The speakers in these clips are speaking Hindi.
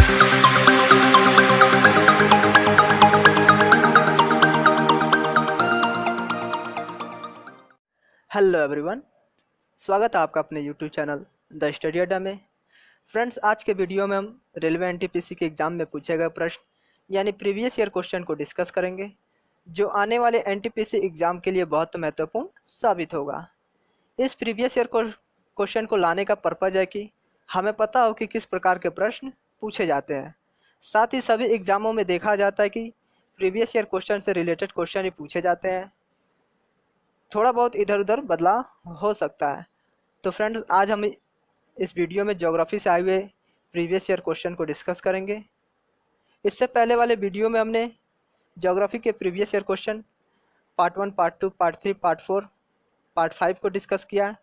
हेलो एवरीवन, स्वागत है आपका अपने यूट्यूब चैनल द स्टडी अड्डा में। फ्रेंड्स, आज के वीडियो में हम रेलवे एनटीपीसी के एग्ज़ाम में पूछे गए प्रश्न यानी प्रीवियस ईयर क्वेश्चन को डिस्कस करेंगे, जो आने वाले एनटीपीसी एग्ज़ाम के लिए बहुत महत्वपूर्ण साबित होगा। इस प्रीवियस ईयर क्वेश्चन को लाने का पर्पज़ है कि हमें पता हो कि किस प्रकार के प्रश्न पूछे जाते हैं। साथ ही सभी एग्ज़ामों में देखा जाता है कि प्रीवियस ईयर क्वेश्चन से रिलेटेड क्वेश्चन ही पूछे जाते हैं, थोड़ा बहुत इधर उधर बदलाव हो सकता है। तो फ्रेंड्स, आज हम इस वीडियो में ज्योग्राफी से आए हुए प्रीवियस ईयर क्वेश्चन को डिस्कस करेंगे। इससे पहले वाले वीडियो में हमने ज्योग्राफी के previous year question part 1, part 2, part 3, part 4, part 5 को डिस्कस किया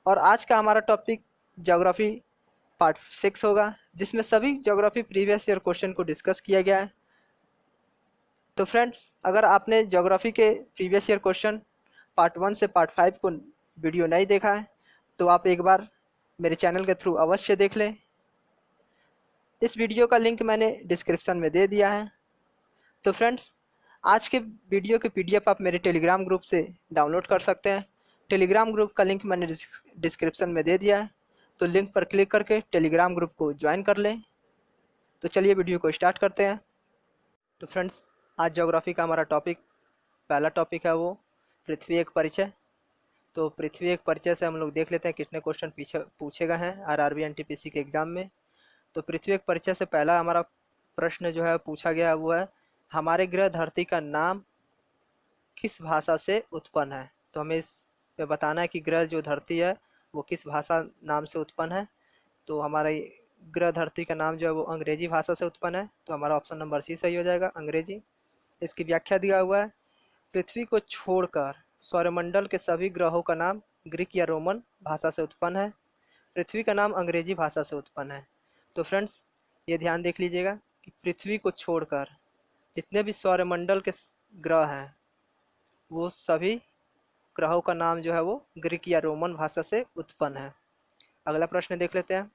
और आज का हमारा टॉपिक ज्योग्राफी पार्ट 6 होगा, जिसमें सभी ज्योग्राफी प्रीवियस ईयर क्वेश्चन को डिस्कस किया गया है। तो फ्रेंड्स, अगर आपने ज्योग्राफी के प्रीवियस ईयर क्वेश्चन पार्ट 1 से पार्ट 5 को वीडियो नहीं देखा है तो आप एक बार मेरे चैनल के थ्रू अवश्य देख लें। इस वीडियो का लिंक मैंने डिस्क्रिप्शन में दे दिया है। तो फ्रेंड्स, आज के वीडियो के पीडीएफ आप मेरे टेलीग्राम ग्रुप से डाउनलोड कर सकते हैं। टेलीग्राम ग्रुप का लिंक मैंने डिस्क्रिप्शन में दे दिया है, तो लिंक पर क्लिक करके टेलीग्राम ग्रुप को ज्वाइन कर लें। तो चलिए वीडियो को स्टार्ट करते हैं। तो फ्रेंड्स, आज ज्योग्राफी का हमारा पहला टॉपिक है वो पृथ्वी एक परिचय। तो पृथ्वी एक परिचय से हम लोग देख लेते हैं कितने क्वेश्चन पीछे पूछे गए हैं आरआरबी एनटीपीसी के एग्ज़ाम में। तो पृथ्वी एक परिचय से पहला हमारा प्रश्न जो है पूछा गया वो है, हमारे ग्रह धरती का नाम किस भाषा से उत्पन्न है। तो हमें इस पे बताना है कि ग्रह जो धरती है वो किस भाषा नाम से उत्पन्न है। तो हमारा ग्रह धरती का नाम जो है वो अंग्रेजी भाषा से उत्पन्न है, तो हमारा ऑप्शन नंबर सी सही हो जाएगा, अंग्रेजी। इसकी व्याख्या दिया हुआ है, पृथ्वी को छोड़कर सौरमंडल के सभी ग्रहों का नाम ग्रीक या रोमन भाषा से उत्पन्न है, पृथ्वी का नाम अंग्रेजी भाषा से उत्पन्न है। तो फ्रेंड्स, ये ध्यान देख लीजिएगा कि पृथ्वी को छोड़कर जितने भी सौरमंडल के ग्रह हैं वो सभी ग्रहों का नाम जो है वो ग्रीक या रोमन भाषा से उत्पन्न है। अगला प्रश्न देख लेते हैं।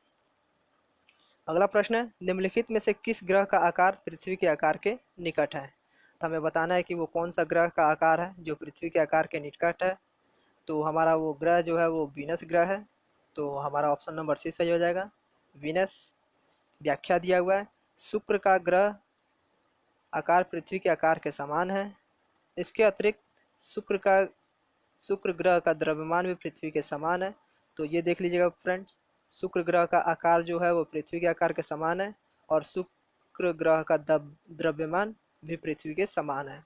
अगला प्रश्न है, निम्नलिखित में से किस ग्रह का आकार पृथ्वी के आकार के निकट है। तो हमें बताना है कि वो कौन सा ग्रह का आकार है जो पृथ्वी के आकार के निकट है। तो हमारा वो ग्रह जो है वो वीनस ग्रह है, तो हमारा ऑप्शन नंबर सी सही हो जाएगा, वीनस। व्याख्या दिया हुआ है, शुक्र का ग्रह आकार पृथ्वी के आकार के समान है। इसके अतिरिक्त शुक्र ग्रह का द्रव्यमान भी पृथ्वी के समान है। तो ये देख लीजिएगा फ्रेंड्स, शुक्र ग्रह का आकार जो है वो पृथ्वी के आकार के समान है और शुक्र ग्रह का द्रव्यमान भी पृथ्वी के समान है।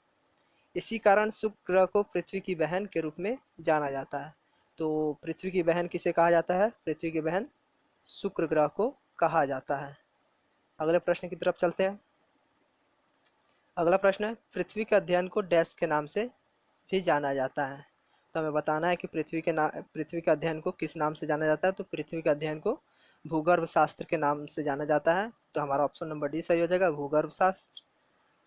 इसी कारण शुक्र ग्रह को पृथ्वी की बहन के रूप में जाना जाता है। तो पृथ्वी की बहन किसे कहा जाता है? पृथ्वी की बहन शुक्र ग्रह को कहा जाता है। अगले प्रश्न की तरफ चलते हैं। अगला प्रश्न है, पृथ्वी के अध्ययन को डैश के नाम से भी जाना जाता है। तो हमें बताना है कि पृथ्वी के अध्ययन को किस नाम से जाना जाता है। तो पृथ्वी के अध्ययन को भूगर्भ शास्त्र के नाम से जाना जाता है। तो हमारा ऑप्शन नंबर डी सही हो जाएगा, भूगर्भ शास्त्र।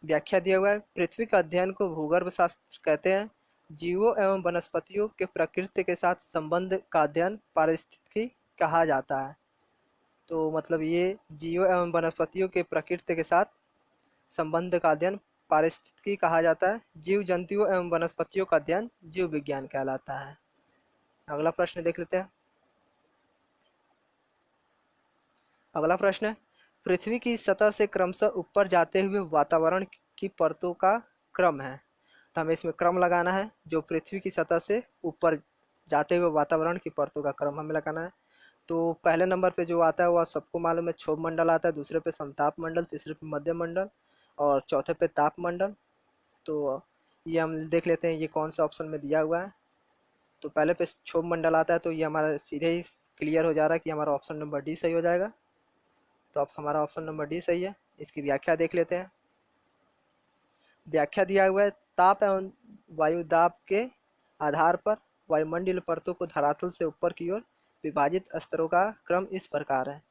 व्याख्या दिया हुआ है, पृथ्वी का अध्ययन को भूगर्भ शास्त्र कहते हैं। जीवों एवं वनस्पतियों के प्रकृति के साथ संबंध का अध्ययन पारिस्थितिकी कहा जाता है। तो मतलब ये जीवों एवं वनस्पतियों के प्रकृति के साथ संबंध का अध्ययन पारिस्थितिकी कहा जाता है। जीव जंतुओं एवं वनस्पतियों का अध्ययन जीव विज्ञान कहलाता है। अगला प्रश्न देख लेते हैं। अगला प्रश्न है, पृथ्वी की सतह से क्रमशः ऊपर जाते हुए वातावरण की परतों का क्रम है। तो हमें इसमें क्रम लगाना है, जो पृथ्वी की सतह से ऊपर जाते हुए वातावरण की परतों का क्रम हमें लगाना है। तो पहले नंबर पे जो आता है वह सबको मालूम है, क्षोभ मंडल आता है, दूसरे पे समताप मंडल, तीसरे पे मध्य मंडल और चौथे पे ताप मंडल। तो ये हम देख लेते हैं ये कौन सा ऑप्शन में दिया हुआ है। तो पहले पे क्षोभ मंडल आता है, तो ये हमारा सीधे ही क्लियर हो जा रहा है कि हमारा ऑप्शन नंबर डी सही हो जाएगा। तो अब हमारा ऑप्शन नंबर डी सही है। इसकी व्याख्या देख लेते हैं। व्याख्या दिया हुआ है, ताप एवं वायु दाब के आधार पर वायुमंडलीय परतों को धरातल से ऊपर की ओर विभाजित स्तरों का क्रम इस प्रकार है।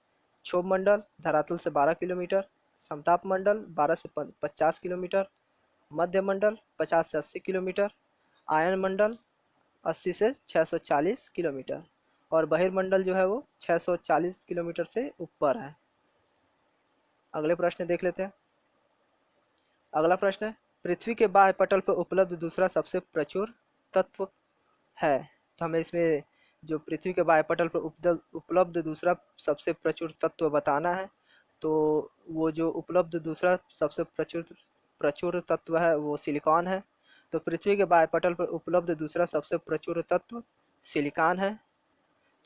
क्षोभ मंडल धरातल से 12 किलोमीटर, समताप मंडल 12 से 50 किलोमीटर, मध्य मंडल 50 से 80 किलोमीटर, आयन मंडल 80 से 640 किलोमीटर और बहिर्मंडल जो है वो 640 किलोमीटर से ऊपर है। अगले प्रश्न देख लेते हैं। अगला प्रश्न है, पृथ्वी के बाह्य पटल पर उपलब्ध दूसरा सबसे प्रचुर तत्व है। तो हमें इसमें जो पृथ्वी के बाह्य पटल पर उपलब्ध दूसरा सबसे प्रचुर तत्व बताना है। तो वो जो उपलब्ध दूसरा सबसे प्रचुर प्रचुर तत्व है वो सिलिकॉन है। तो पृथ्वी के बाह्य पटल पर उपलब्ध दूसरा सबसे प्रचुर तत्व सिलिकॉन है।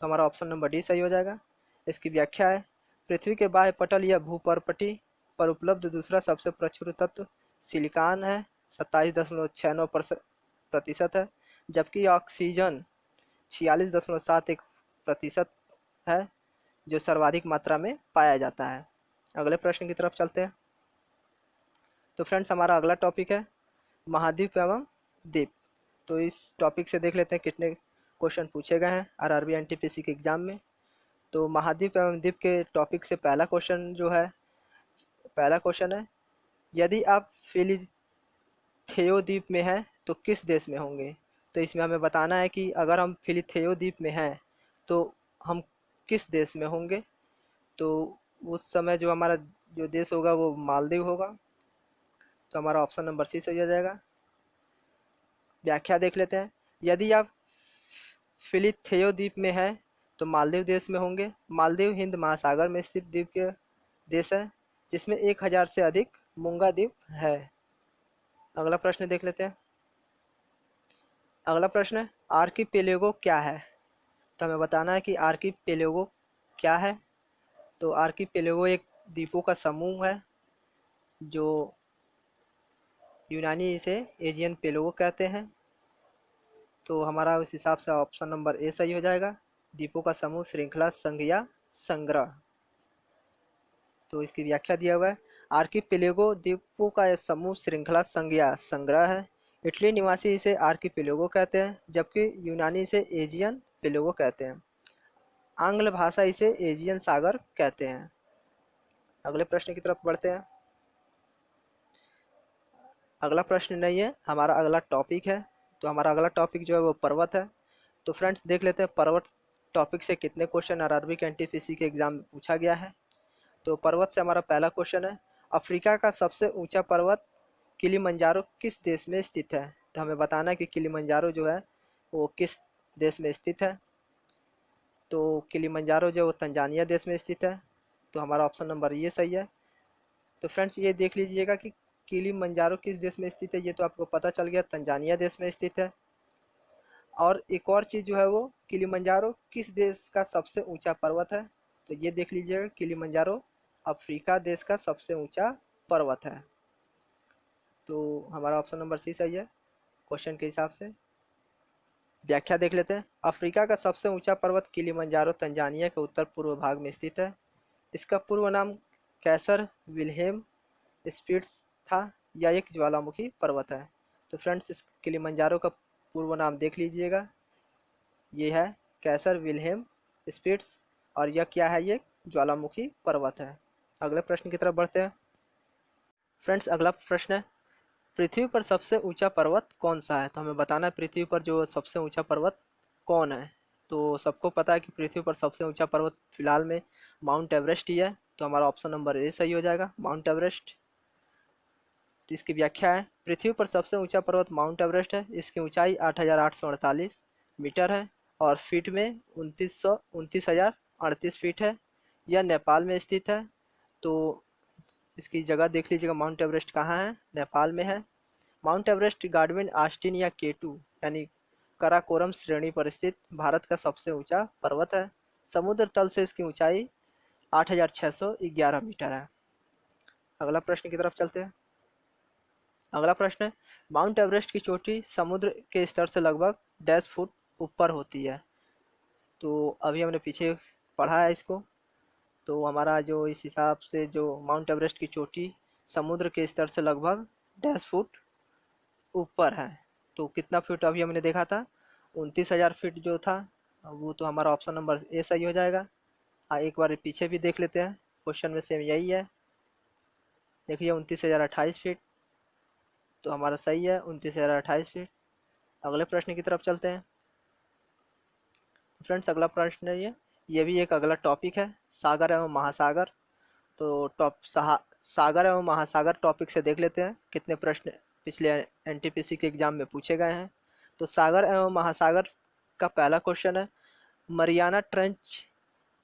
तो हमारा ऑप्शन नंबर डी सही हो जाएगा। इसकी व्याख्या है, पृथ्वी के बाह्य पटल या भूपर्पटी पर उपलब्ध दूसरा सबसे प्रचुर तत्व सिलिकॉन है, 27.69% है, जबकि ऑक्सीजन 46.71% है, जो सर्वाधिक मात्रा में पाया जाता है। अगले प्रश्न की तरफ चलते हैं। तो फ्रेंड्स, हमारा अगला टॉपिक है महाद्वीप एवं द्वीप। तो इस टॉपिक से देख लेते हैं कितने क्वेश्चन पूछे गए हैं आरआरबी एनटीपीसी के एग्जाम में। तो महाद्वीप एवं द्वीप के टॉपिक से पहला क्वेश्चन है, यदि आप फिलिथेओ द्वीप में हैं तो किस देश में होंगे। तो इसमें हमें बताना है कि अगर हम फिलिथेओ द्वीप में हैं तो हम किस देश में होंगे। तो उस समय जो हमारा जो देश होगा वो मालदीव होगा। तो हमारा ऑप्शन नंबर सी सही हो जाएगा। व्याख्या देख लेते हैं, यदि आप फिलिथेओ द्वीप में हैं तो मालदीव देश में होंगे। मालदीव हिंद महासागर में स्थित द्वीप के देश है, जिसमें 1000 से अधिक मूंगा द्वीप है। अगला प्रश्न देख लेते हैं। अगला प्रश्न है, आर्कीपेलेगो क्या है। तो हमें बताना है कि आर्कीपेलेगो क्या है। तो आर्कीपेलेगो एक द्वीपों का समूह है, जो यूनानी इसे एजियन पेलेगो कहते हैं। तो हमारा उस हिसाब से ऑप्शन नंबर ए सही हो जाएगा, द्वीपों का समूह, श्रृंखला, संघ या संग्रह। तो इसकी व्याख्या दिया हुआ है, आर्कीपेलेगो द्वीपों का यह समूह, श्रृंखला, संघ या संग्रह है। इटली निवासी इसे आर्कीपेलेगो कहते हैं, जबकि यूनानी इसे एजियन पेलेगो कहते हैं। आंग्ल भाषा इसे एजियन सागर कहते हैं। अगले प्रश्न की तरफ बढ़ते हैं। अगला प्रश्न नहीं है, हमारा अगला टॉपिक है। तो हमारा अगला टॉपिक जो है वो पर्वत है। तो फ्रेंड्स देख लेते हैं पर्वत टॉपिक से कितने क्वेश्चन आरआरबी के एनटीपीसी के एग्जाम में पूछा गया है। तो पर्वत से हमारा पहला क्वेश्चन है, अफ्रीका का सबसे ऊंचा पर्वत किलिमंजारो किस देश में स्थित है। तो हमें बताना है कि किलिमंजारो जो है वो किस देश में स्थित है। तो किलिमंजारो जो है वो तंजानिया देश में स्थित है। तो हमारा ऑप्शन नंबर ये सही है। तो फ्रेंड्स ये देख लीजिएगा कि किलिमंजारो किस देश में स्थित है, ये तो आपको पता चल गया, तंजानिया देश में स्थित है। और एक और चीज़ जो है वो, किलिमंजारो किस देश का सबसे ऊंचा पर्वत है। तो ये देख लीजिएगा, किलिमंजारो अफ्रीका देश का सबसे ऊंचा पर्वत है। तो हमारा ऑप्शन नंबर सी सही है क्वेश्चन के हिसाब से। व्याख्या देख लेते हैं, अफ्रीका का सबसे ऊंचा पर्वत किलिमंजारो तंजानिया के उत्तर पूर्व भाग में स्थित है। इसका पूर्व नाम कैसर विल्हेम स्पिट्स था। यह एक ज्वालामुखी पर्वत है। तो फ्रेंड्स इस किलिमंजारो का पूर्व नाम देख लीजिएगा, ये है कैसर विल्हेम स्पिट्स, और यह क्या है, ये ज्वालामुखी पर्वत है। अगले प्रश्न की तरफ बढ़ते हैं। फ्रेंड्स अगला प्रश्न है, पृथ्वी पर सबसे ऊंचा पर्वत कौन सा है। तो हमें बताना है पृथ्वी पर जो सबसे ऊंचा पर्वत कौन है। तो सबको पता है कि पृथ्वी पर सबसे ऊंचा पर्वत फिलहाल में माउंट एवरेस्ट ही है। तो हमारा ऑप्शन नंबर ए सही हो जाएगा, माउंट एवरेस्ट। तो इसकी व्याख्या है, पृथ्वी पर सबसे ऊंचा पर्वत माउंट एवरेस्ट है। इसकी ऊंचाई 8,848 मीटर है और फीट में 29,38 फीट है। यह नेपाल में स्थित है। तो इसकी जगह देख लीजिएगा, माउंट एवरेस्ट कहाँ है, नेपाल में है। माउंट एवरेस्ट गार्डविन आस्टिन या केटू यानी कराकोरम श्रेणी पर स्थित भारत का सबसे ऊंचा पर्वत है। समुद्र तल से इसकी ऊंचाई 8,611 मीटर है। अगला प्रश्न की तरफ चलते हैं। अगला प्रश्न है, माउंट एवरेस्ट की चोटी समुद्र के स्तर से लगभग 10 फुट ऊपर होती है। तो अभी हमने पीछे पढ़ा है इसको। तो हमारा जो इस हिसाब से जो माउंट एवरेस्ट की चोटी समुद्र के स्तर से लगभग 10 फुट ऊपर है। तो कितना फीट अभी हमने देखा था, 29,000 फीट जो था, वो तो हमारा ऑप्शन नंबर ए सही हो जाएगा। एक बार पीछे भी देख लेते हैं, क्वेश्चन में सेम यही है। देखिए 29,028 फीट, तो हमारा सही है 29,028 फीट। अगले प्रश्न की तरफ चलते हैं। फ्रेंड्स अगला प्रश्न है, ये भी एक अगला टॉपिक है, सागर एवं महासागर। तो सागर एवं महासागर टॉपिक से देख लेते हैं कितने प्रश्न पिछले एनटीपीसी के एग्जाम में पूछे गए हैं। तो सागर एवं महासागर का पहला क्वेश्चन है, मरियाना ट्रेंच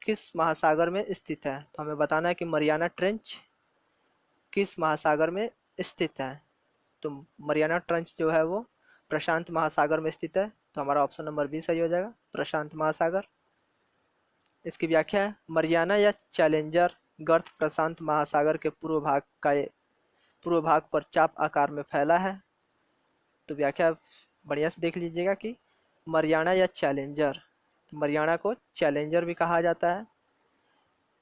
किस महासागर में स्थित है। तो हमें बताना है कि मरियाना ट्रेंच किस महासागर में स्थित है। तो मरियाना ट्रेंच जो है वो प्रशांत महासागर में स्थित है। तो हमारा ऑप्शन नंबर बी सही हो जाएगा, प्रशांत महासागर। इसकी व्याख्या है, मरियाना या चैलेंजर गर्त प्रशांत महासागर के पूर्व भाग पर चाप आकार में फैला है। तो व्याख्या बढ़िया से देख लीजिएगा कि मरियाना या चैलेंजर, तो मरियाना को चैलेंजर भी कहा जाता है।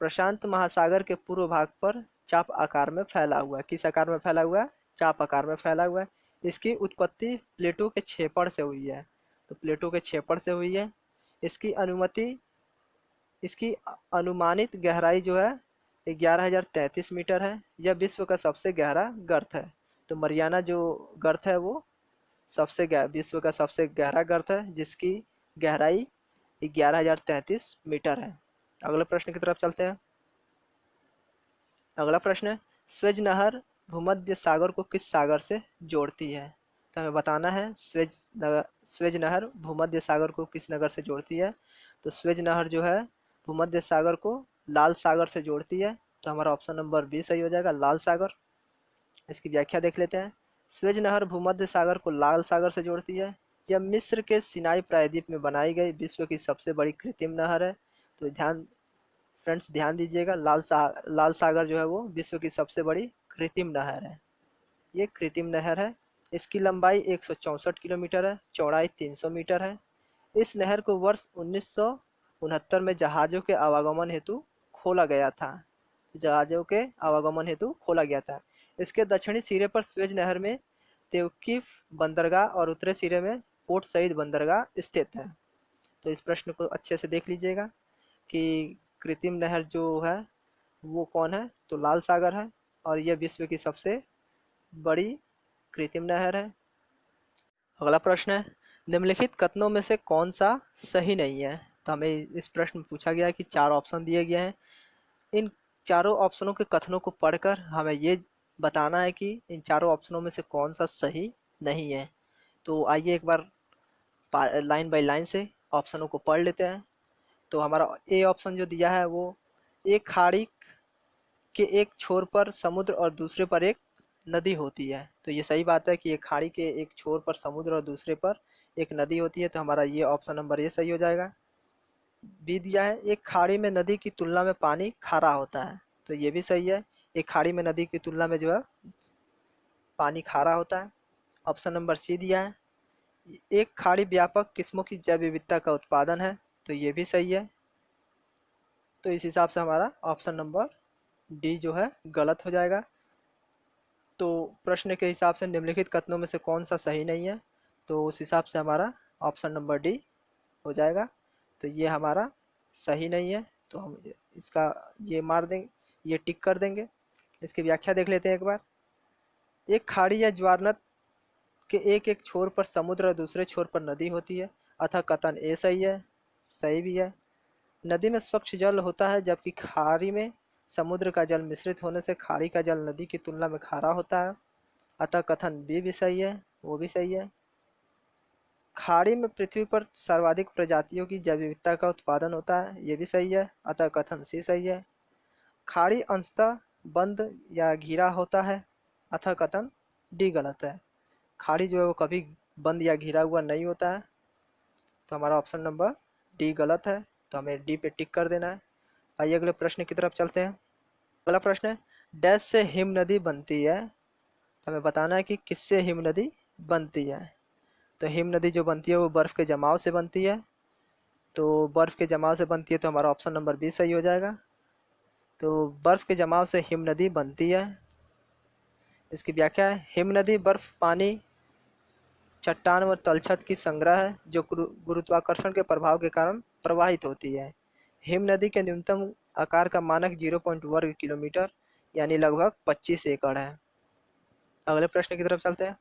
प्रशांत महासागर के पूर्व भाग पर चाप आकार में फैला हुआ है। किस आकार में फैला हुआ है? चाप आकार में फैला हुआ है। इसकी उत्पत्ति प्लेटो के छेपड़ से हुई है। तो प्लेटो के छेपड़ से हुई है। इसकी अनुमानित गहराई जो है 11,033 मीटर है। यह विश्व का सबसे गहरा गर्त है। तो मरियाना जो गर्त है वो विश्व का सबसे गहरा गर्त है, जिसकी गहराई 11,033 मीटर है। अगले प्रश्न की तरफ चलते हैं। अगला प्रश्न है, स्वेज नहर भूमध्य सागर को किस सागर से जोड़ती है। तो हमें बताना है स्वेज नहर भूमध्य सागर को किस नगर से जोड़ती है। तो स्वेज नहर जो है भूमध्य सागर को लाल सागर से जोड़ती है। तो हमारा ऑप्शन नंबर बी सही हो जाएगा, लाल सागर। इसकी व्याख्या देख लेते हैं। स्वेज नहर भूमध्य सागर को लाल सागर से जोड़ती है। यह मिस्र के सिनाई प्रायद्वीप में बनाई गई विश्व की सबसे बड़ी कृत्रिम नहर है। तो फ्रेंड्स ध्यान दीजिएगा, लाल सागर जो है वो विश्व की सबसे बड़ी कृत्रिम नहर है। ये कृत्रिम नहर है। इसकी लंबाई 164 किलोमीटर है, चौड़ाई 300 मीटर है। इस नहर को वर्ष 1969 में जहाज़ों के आवागमन हेतु खोला गया था। इसके दक्षिणी सिरे पर स्वेज नहर में तेवकीफ बंदरगाह और उत्तरी सिरे में पोर्ट सईद बंदरगाह स्थित है। तो इस प्रश्न को अच्छे से देख लीजिएगा कि कृत्रिम नहर जो है वो कौन है। तो लाल सागर है और यह विश्व की सबसे बड़ी कृत्रिम नहर है। अगला प्रश्न है, निम्नलिखित कथनों में से कौन सा सही नहीं है। तो हमें इस प्रश्न में पूछा गया है कि 4 ऑप्शन दिए गए हैं। इन चारों ऑप्शनों के कथनों को पढ़कर हमें ये बताना है कि इन चारों ऑप्शनों में से कौन सा सही नहीं है। तो आइए एक बार लाइन बाय लाइन से ऑप्शनों को पढ़ लेते हैं। तो हमारा ए ऑप्शन जो दिया है वो, एक खाड़ी के एक छोर पर समुद्र और दूसरे पर एक नदी होती है। तो ये सही बात है कि एक खाड़ी के एक छोर पर समुद्र और दूसरे पर एक नदी होती है। तो हमारा ये ऑप्शन नंबर ए सही हो जाएगा। बी दिया है, एक खाड़ी में नदी की तुलना में पानी खारा होता है। तो ये भी सही है, एक खाड़ी में नदी की तुलना में जो है पानी खारा होता है। ऑप्शन नंबर सी दिया है, एक खाड़ी व्यापक किस्मों की जैव विविधता का उत्पादन है। तो ये भी सही है। तो इस हिसाब से हमारा ऑप्शन नंबर डी जो है गलत हो जाएगा। तो प्रश्न के हिसाब से निम्नलिखित कथनों में से कौन सा सही नहीं है, तो उस हिसाब से हमारा ऑप्शन नंबर डी हो जाएगा। तो ये हमारा सही नहीं है। तो हम इसका ये मार देंगे, ये टिक कर देंगे। इसकी व्याख्या देख लेते हैं एक बार। एक खाड़ी या ज्वारनद के एक एक छोर पर समुद्र और दूसरे छोर पर नदी होती है, अतः कथन ए सही है। सही भी है। नदी में स्वच्छ जल होता है जबकि खाड़ी में समुद्र का जल मिश्रित होने से खाड़ी का जल नदी की तुलना में खारा होता है, अतः कथन बी भी सही है, वो भी सही है। खाड़ी में पृथ्वी पर सर्वाधिक प्रजातियों की जैव विविधता का उत्पादन होता है, ये भी सही है, अतः कथन सी सही है। खाड़ी अंशतः बंद या घिरा होता है, अतः कथन डी गलत है। खाड़ी जो है वो कभी बंद या घिरा हुआ नहीं होता है। तो हमारा ऑप्शन नंबर डी गलत है। तो हमें डी पे टिक कर देना है। आइए अगले प्रश्न की तरफ चलते हैं। अगला प्रश्न है, डैश से हिम नदी बनती है। तो हमें बताना है कि किससे हिम नदी बनती है। तो हिम नदी जो बनती है वो बर्फ़ के जमाव से बनती है। तो बर्फ़ के जमाव से बनती है, तो हमारा ऑप्शन नंबर बी सही हो जाएगा। तो बर्फ़ के जमाव से हिम नदी बनती है। इसकी व्याख्या है, हिम नदी बर्फ़ पानी चट्टान व तलछट की संग्रह है जो गुरुत्वाकर्षण के प्रभाव के कारण प्रवाहित होती है। हिम नदी के न्यूनतम आकार का मानक 0 वर्ग किलोमीटर यानी लगभग 25 एकड़ है। अगले प्रश्न की तरफ चलते हैं।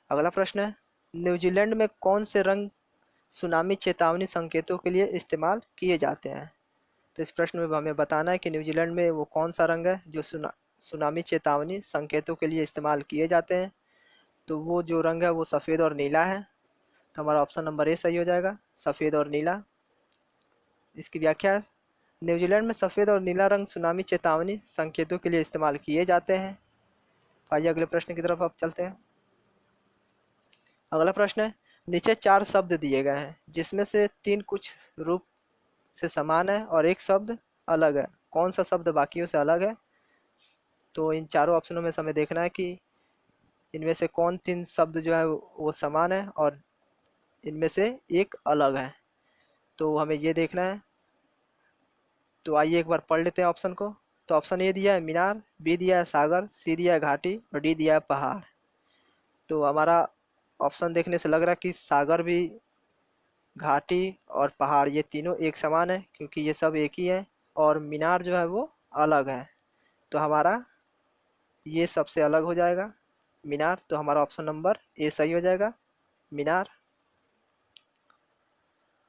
अगला प्रश्न है, न्यूजीलैंड में कौन से रंग सुनामी चेतावनी संकेतों के लिए इस्तेमाल किए जाते हैं। तो इस प्रश्न में हमें बताना है कि न्यूजीलैंड में वो कौन सा रंग है जो सुनामी चेतावनी संकेतों के लिए इस्तेमाल किए जाते हैं। तो वो जो रंग है वो सफ़ेद और नीला है। तो हमारा ऑप्शन नंबर ए सही हो जाएगा, सफ़ेद और नीला। इसकी व्याख्या है, न्यूजीलैंड में सफ़ेद और नीला रंग सुनामी चेतावनी संकेतों के लिए इस्तेमाल किए जाते हैं। तो आइए अगले प्रश्न की तरफ अब चलते हैं। अगला प्रश्न है, नीचे 4 शब्द दिए गए हैं जिसमें से 3 कुछ रूप से समान है और एक शब्द अलग है, कौन सा शब्द बाकियों से अलग है। तो इन चारों ऑप्शनों में से हमें देखना है कि इनमें से कौन 3 शब्द जो है वो समान है और इनमें से एक अलग है। तो हमें ये देखना है। तो आइए एक बार पढ़ लेते हैं ऑप्शन को। तो ऑप्शन ए दिया है मीनार, बी दिया है सागर, सी दिया है घाटी और डी दिया है पहाड़। तो हमारा ऑप्शन देखने से लग रहा है कि सागर भी, घाटी और पहाड़ ये तीनों एक समान है क्योंकि ये सब एक ही है, और मीनार जो है वो अलग है। तो हमारा ये सबसे अलग हो जाएगा मीनार। तो हमारा ऑप्शन नंबर ए सही हो जाएगा, मीनार।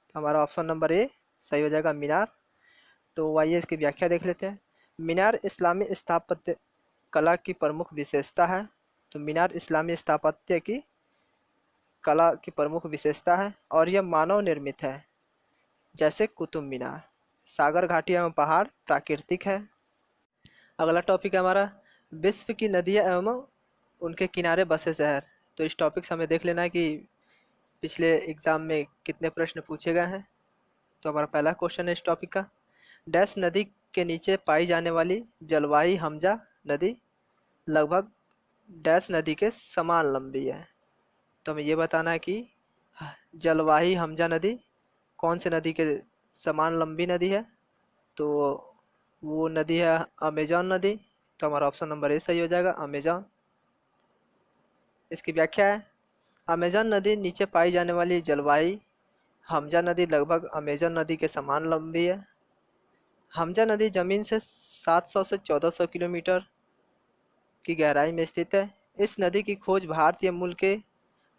तो हमारा ऑप्शन नंबर ए सही हो जाएगा, मीनार। तो आइए इसकी व्याख्या देख लेते हैं। मीनार इस्लामी स्थापत्य कला की प्रमुख विशेषता है। तो मीनार इस्लामी स्थापत्य की कला की प्रमुख विशेषता है और यह मानव निर्मित है, जैसे कुतुब मीनार। सागर, घाटी एवं पहाड़ प्राकृतिक है। अगला टॉपिक है हमारा, विश्व की नदियाँ एवं उनके किनारे बसे शहर। तो इस टॉपिक से हमें देख लेना है कि पिछले एग्जाम में कितने प्रश्न पूछे गए हैं। तो हमारा पहला क्वेश्चन है इस टॉपिक का, डैश नदी के नीचे पाई जाने वाली जलवाही हमजा नदी लगभग डैश नदी के समान लंबी है। तो हमें ये बताना है कि जलवाही हमजा नदी कौन से नदी के समान लंबी नदी है। तो वो नदी है अमेजॉन नदी। तो हमारा ऑप्शन नंबर ए सही हो जाएगा, अमेजॉन। इसकी व्याख्या है, अमेजॉन नदी नीचे पाई जाने वाली जलवाही हमजा नदी लगभग अमेजॉन नदी के समान लंबी है। हमजा नदी जमीन से 700 से 1400 किलोमीटर की गहराई में स्थित है। इस नदी की खोज भारतीय मूल के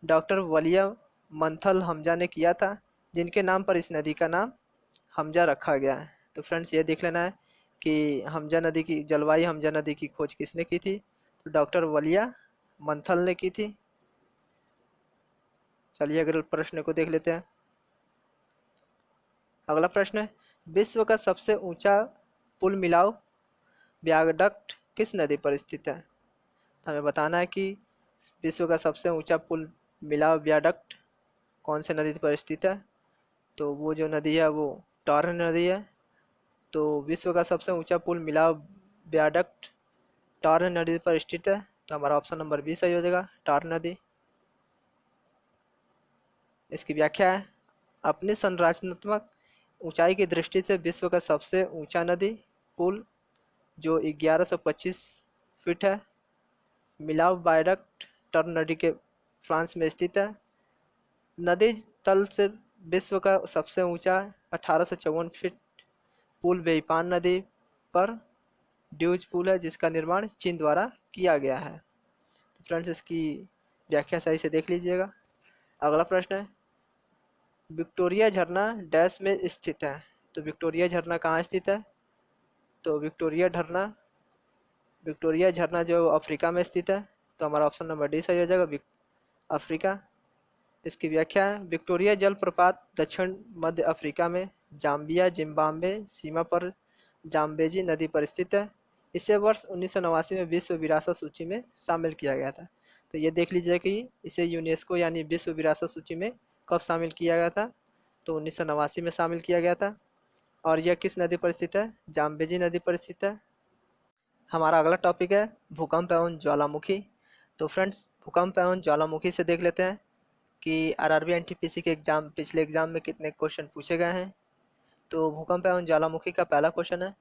डॉक्टर विलियम मंथल हमजा ने किया था, जिनके नाम पर इस नदी का नाम हमजा रखा गया है। तो फ्रेंड्स ये देख लेना है कि हमजा नदी की जलवायु हमजा नदी की खोज किसने की थी। तो डॉक्टर विलियम मंथल ने की थी। चलिए अगले प्रश्न को देख लेते हैं। अगला प्रश्न है, विश्व का सबसे ऊंचा पुल मिलाव व्याडक्ट किस नदी पर स्थित है। तो हमें बताना है कि विश्व का सबसे ऊंचा पुल मिलाव व्याडक्ट कौन से नदी पर स्थित है। तो वो जो नदी है वो टॉर्न नदी है। तो विश्व का सबसे ऊंचा पुल मिलाव व्याडक्ट टॉर्न नदी पर स्थित है। तो हमारा ऑप्शन नंबर बी सही हो जाएगा, टॉर्न नदी। इसकी व्याख्या है, अपनी संरचनात्मक ऊंचाई की दृष्टि से विश्व का सबसे ऊंचा नदी पुल जो 1125 फीट है, मिलाव वायडक्ट टर्न नदी के फ्रांस में स्थित है। नदी तल से विश्व का सबसे ऊंचा 1854 फीट पुल वेईपान नदी पर ड्यूज पुल है, जिसका निर्माण चीन द्वारा किया गया है। तो फ्रेंड्स इसकी व्याख्या सही से देख लीजिएगा। अगला प्रश्न है, विक्टोरिया झरना डैश में स्थित है। तो विक्टोरिया झरना कहाँ स्थित है। तो विक्टोरिया झरना जो अफ्रीका में स्थित है। तो हमारा ऑप्शन नंबर डी सही हो जाएगा, अफ्रीका। इसकी व्याख्या है, विक्टोरिया जलप्रपात दक्षिण मध्य अफ्रीका में जाम्बिया जिम्बाब्वे सीमा पर जाम्बेजी नदी पर स्थित है। इसे वर्ष 1989 में विश्व विरासत सूची में शामिल किया गया था। तो ये देख लीजिए कि इसे यूनेस्को यानी विश्व विरासत सूची में कब शामिल किया गया था। तो 1989 में शामिल किया गया था। और यह किस नदी पर स्थित है, जाम्बेजी नदी पर स्थित है। हमारा अगला टॉपिक है भूकंप एवं ज्वालामुखी। तो फ्रेंड्स भूकंप एवं ज्वालामुखी से देख लेते हैं कि आरआरबी एनटीपीसी के पिछले एग्जाम में कितने क्वेश्चन पूछे गए हैं। तो भूकंप एवं ज्वालामुखी का पहला क्वेश्चन है,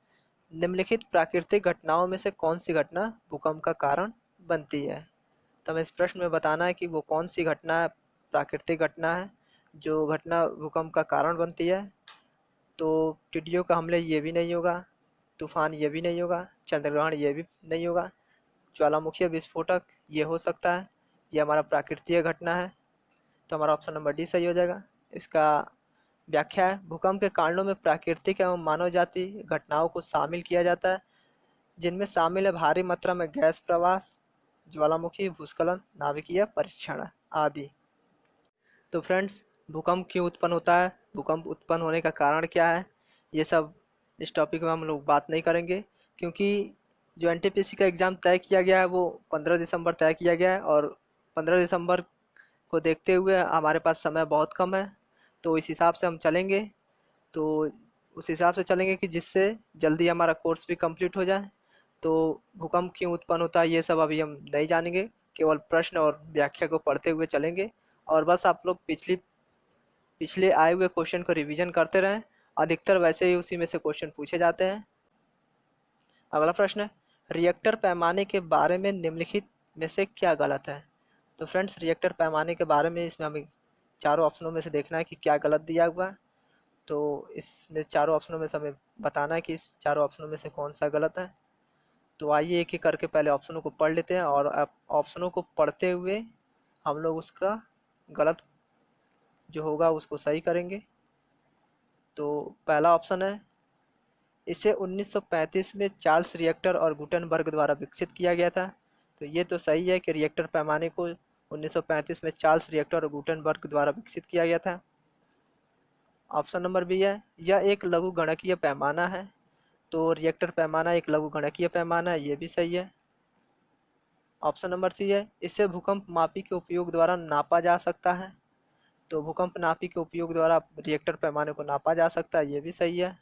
निम्नलिखित प्राकृतिक घटनाओं में से कौन सी घटना भूकंप का कारण बनती है। तो हमें इस प्रश्न में बताना है कि वो कौन सी घटना प्राकृतिक घटना है जो घटना भूकंप का कारण बनती है। तो टिड्डियों का हमले ये भी नहीं होगा, तूफान ये भी नहीं होगा, चंद्रग्रहण ये भी नहीं होगा, ज्वालामुखी विस्फोटक ये हो सकता है, ये हमारा प्राकृतिक घटना है। तो हमारा ऑप्शन नंबर डी सही हो जाएगा। इसका व्याख्या है, भूकंप के कारणों में प्राकृतिक एवं मानव जाति घटनाओं को शामिल किया जाता है, जिनमें शामिल है भारी मात्रा में गैस प्रवास, ज्वालामुखी भूस्खलन, नाभिकीय परीक्षण आदि। तो फ्रेंड्स, भूकंप क्यों उत्पन्न होता है, भूकंप उत्पन्न होने का कारण क्या है, ये सब इस टॉपिक में हम लोग बात नहीं करेंगे, क्योंकि जो एनटीपीसी का एग्ज़ाम तय किया गया है वो 15 दिसंबर तय किया गया है, और 15 दिसंबर को देखते हुए हमारे पास समय बहुत कम है, तो इस हिसाब से हम चलेंगे। तो उस हिसाब से चलेंगे कि जिससे जल्दी हमारा कोर्स भी कंप्लीट हो जाए। तो भूकंप क्यों उत्पन्न होता है ये सब अभी हम नहीं जानेंगे, केवल प्रश्न और व्याख्या को पढ़ते हुए चलेंगे, और बस आप लोग पिछले आए हुए क्वेश्चन को रिवीजन करते रहें, अधिकतर वैसे ही उसी में से क्वेश्चन पूछे जाते हैं। अगला प्रश्न है, रिएक्टर पैमाने के बारे में निम्नलिखित में से क्या गलत है। तो फ्रेंड्स, रिएक्टर पैमाने के बारे में इसमें हमें चारों ऑप्शनों में से देखना है कि क्या गलत दिया हुआ है। तो इसमें चारों ऑप्शनों में से हमें बताना है कि इस चारों ऑप्शनों में से कौन सा गलत है। तो आइए एक एक करके पहले ऑप्शनों को पढ़ लेते हैं, और अब ऑप्शनों को पढ़ते हुए हम लोग उसका गलत जो होगा उसको सही करेंगे। तो पहला ऑप्शन है, इसे 1935 में चार्ल्स रिएक्टर और गुटेनबर्ग द्वारा विकसित किया गया था। तो ये तो सही है कि रिएक्टर पैमाने को 1935 में चार्ल्स रिएक्टर और गुटेनबर्ग द्वारा विकसित किया गया था। ऑप्शन नंबर बी है, यह एक लघुगणकीय पैमाना है। तो रिएक्टर पैमाना एक लघुगणकीय पैमाना है, ये भी सही है। ऑप्शन नंबर सी है, इसे भूकंप मापी के उपयोग द्वारा नापा जा सकता है। तो भूकंप नापी के उपयोग द्वारा रिएक्टर पैमाने को नापा जा सकता है, ये भी सही है।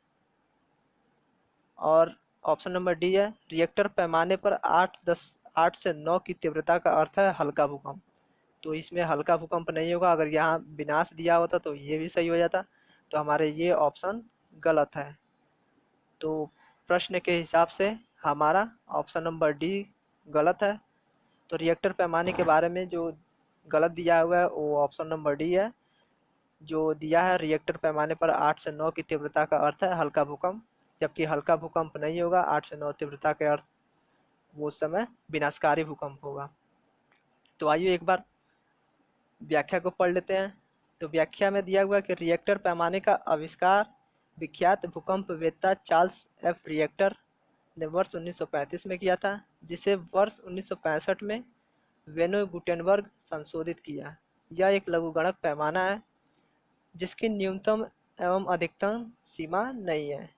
और ऑप्शन नंबर डी है, रिएक्टर पैमाने पर 8 से 9 की तीव्रता का अर्थ है हल्का भूकंप। तो इसमें हल्का भूकंप नहीं होगा, अगर यहाँ विनाश दिया होता तो ये भी सही हो जाता। तो हमारे ये ऑप्शन गलत है। तो प्रश्न के हिसाब से हमारा ऑप्शन नंबर डी गलत है। तो रिएक्टर पैमाने के बारे में जो गलत दिया हुआ है वो ऑप्शन नंबर डी है। जो दिया है, रिएक्टर पैमाने पर 8 से 9 की तीव्रता का अर्थ है हल्का भूकंप, जबकि हल्का भूकंप नहीं होगा, 8 से 9 तीव्रता के अर्थ वो उस समय विनाशकारी भूकंप होगा। तो आइए एक बार व्याख्या को पढ़ लेते हैं। तो व्याख्या में दिया हुआ कि रिएक्टर पैमाने का आविष्कार विख्यात भूकंप वेत्ता चार्ल्स एफ रिएक्टर ने वर्ष 1935 में किया था, जिसे वर्ष 1965 में वेनो गुटेनबर्ग संशोधित किया। यह एक लघुगणक पैमाना है जिसकी न्यूनतम एवं अधिकतम सीमा नहीं है।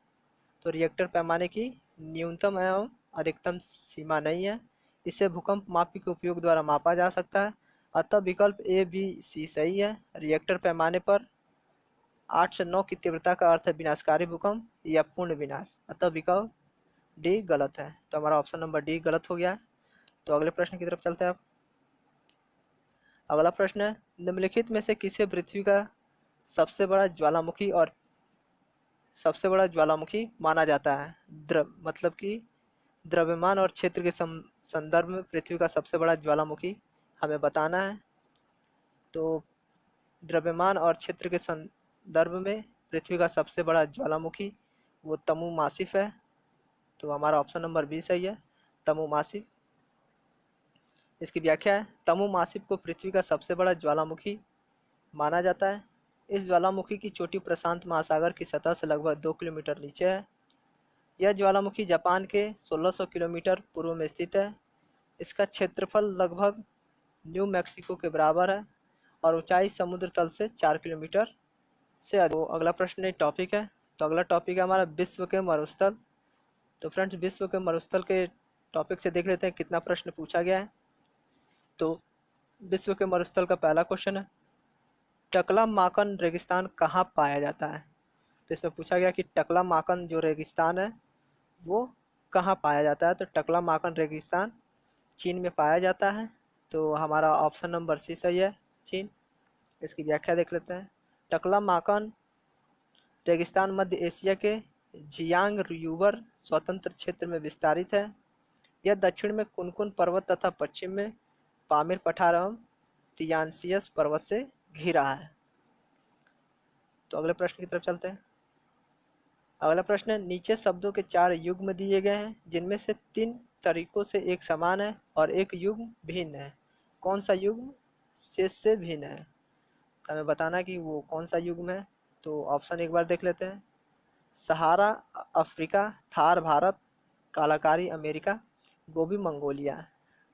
तो रिएक्टर पैमाने की न्यूनतम एवं अधिकतम सीमा नहीं है, इसे भूकंप मापी के उपयोग द्वारा मापा जा सकता है। अतः विकल्प ए बी सी सही है। रिएक्टर पैमाने पर 8 से 9 की तीव्रता का अर्थ है विनाशकारी भूकंप या पूर्ण विनाश, अतः विकल्प डी गलत है। तो हमारा ऑप्शन नंबर डी गलत हो गया। तो अगले प्रश्न की तरफ चलते हैं। अब अगला प्रश्न है, निम्नलिखित में से किसे पृथ्वी का सबसे बड़ा ज्वालामुखी माना जाता है। मतलब कि द्रव्यमान और क्षेत्र के संदर्भ में पृथ्वी का सबसे बड़ा ज्वालामुखी हमें बताना है। तो द्रव्यमान और क्षेत्र के संदर्भ में पृथ्वी का सबसे बड़ा ज्वालामुखी वो तमु मासिफ है। तो हमारा ऑप्शन नंबर बी सही है, तमु मासिफ। इसकी व्याख्या है, तमु मासिफ को पृथ्वी का सबसे बड़ा ज्वालामुखी माना जाता है। इस ज्वालामुखी की चोटी प्रशांत महासागर की सतह से लगभग 2 किलोमीटर नीचे है। यह ज्वालामुखी जापान के 1600 किलोमीटर पूर्व में स्थित है। इसका क्षेत्रफल लगभग न्यू मैक्सिको के बराबर है और ऊंचाई समुद्र तल से 4 किलोमीटर से अधिक। तो अगला प्रश्न टॉपिक है। तो अगला टॉपिक है हमारा विश्व के मरुस्थल। तो फ्रेंड्स, विश्व के मरुस्थल के टॉपिक से देख लेते हैं कितना प्रश्न पूछा गया है। तो विश्व के मरुस्थल का पहला क्वेश्चन है, टकला-माकन रेगिस्तान कहाँ पाया जाता है। तो इसमें पूछा गया कि टकला-माकन जो रेगिस्तान है वो कहाँ पाया जाता है। तो टकला-माकन रेगिस्तान चीन में पाया जाता है। तो हमारा ऑप्शन नंबर सी सही है, चीन। इसकी व्याख्या देख लेते हैं। टकला-माकन रेगिस्तान मध्य एशिया के जियांग र्यूबर स्वतंत्र क्षेत्र में विस्तारित है। यह दक्षिण में कुनकुन पर्वत तथा पश्चिम में पामीर पठार एवं तियानसियस पर्वत से घिरा है। तो अगले प्रश्न की तरफ चलते हैं। अगला प्रश्न है, नीचे शब्दों के 4 युग्म दिए गए हैं जिनमें से 3 तरीकों से एक समान है और एक युग्म भिन्न है। कौन सा युग्म शेष से भिन्न है। तो हमें बताना कि वो कौन सा युग्म है। तो ऑप्शन एक बार देख लेते हैं। सहारा अफ्रीका, थार भारत, कालाकारी अमेरिका, गोबी मंगोलिया।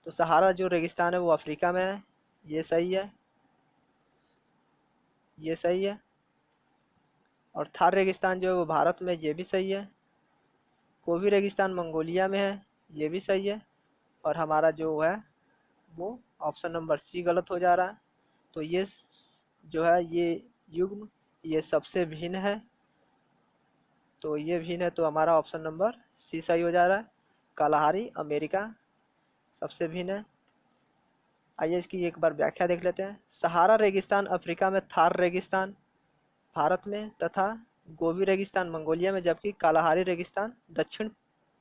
तो सहारा जो रेगिस्तान है वो अफ्रीका में है, ये सही है, ये सही है। और थार रेगिस्तान जो है वो भारत में, ये भी सही है। गोबी रेगिस्तान मंगोलिया में है, ये भी सही है। और हमारा जो है वो ऑप्शन नंबर सी गलत हो जा रहा है। तो ये जो है ये युग्म ये सबसे भिन्न है, तो ये भिन्न है, तो हमारा ऑप्शन नंबर सी सही हो जा रहा है। कालाहारी अमेरिका सबसे भिन्न है। आइए इसकी एक बार व्याख्या देख लेते हैं। सहारा रेगिस्तान अफ्रीका में, थार रेगिस्तान भारत में तथा गोबी रेगिस्तान मंगोलिया में, जबकि कालाहारी रेगिस्तान दक्षिण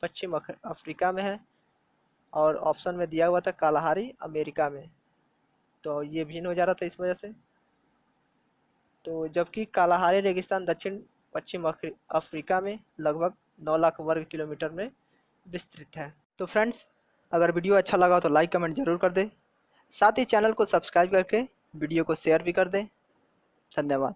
पश्चिम अफ्रीका में है। और ऑप्शन में दिया हुआ था कालाहारी अमेरिका में, तो ये भिन्न हो जा रहा था इस वजह से। तो जबकि कालाहारी रेगिस्तान दक्षिण पश्चिम अफ्रीका में लगभग 9 लाख वर्ग किलोमीटर में विस्तृत है। तो फ्रेंड्स, अगर वीडियो अच्छा लगा तो लाइक कमेंट जरूर कर दें, साथ ही चैनल को सब्सक्राइब करके वीडियो को शेयर भी कर दें। धन्यवाद।